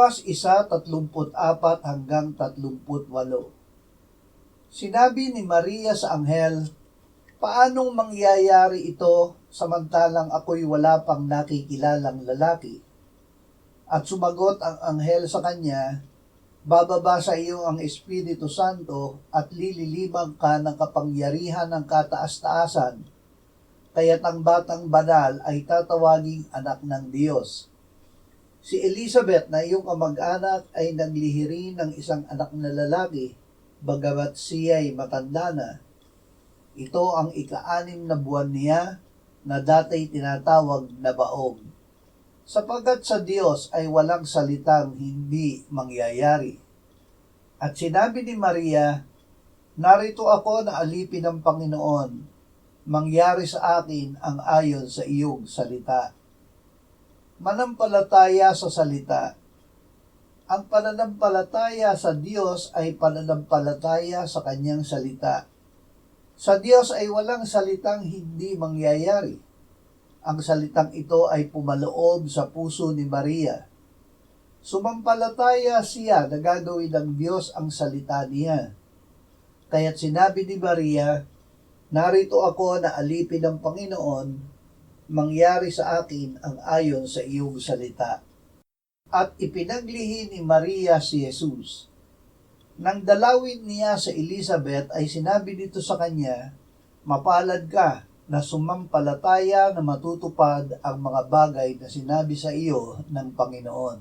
Lukas 1:34 hanggang 38. Sinabi ni Maria sa anghel, "Paanong mangyayari ito samantalang ako'y wala pang nakikilalang lalaki?" At sumagot ang anghel sa kanya, "Bababa sa iyo ang Espiritu Santo at lililibang ka ng kapangyarihan ng kataas-taasan, kaya't ang batang banal ay tatawaging anak ng Diyos. Si Elizabeth na iyong kamag-anak ay naglihiri ng isang anak na lalaki, bagamat siya'y matanda na. Ito ang ika-6 na buwan niya na dati tinatawag na baog. Sapagkat sa Diyos ay walang salitang hindi mangyayari." At sinabi ni Maria, "Narito ako na alipin ng Panginoon, mangyari sa akin ang ayon sa iyong salita." Manampalataya sa salita. Ang pananampalataya sa Diyos ay pananampalataya sa kanyang salita. Sa Diyos ay walang salitang hindi mangyayari. Ang salitang ito ay pumaloob sa puso ni Maria. Sumampalataya siya na gagawin ng Diyos ang salita niya. Kaya't sinabi ni Maria, "Narito ako na alipin ng Panginoon, mangyari sa akin ang ayon sa iyong salita." At ipinaglihi ni Maria si Jesus. Nang dalawin niya sa Elizabeth ay sinabi nito sa kanya, "Mapalad ka na sumampalataya na matutupad ang mga bagay na sinabi sa iyo ng Panginoon."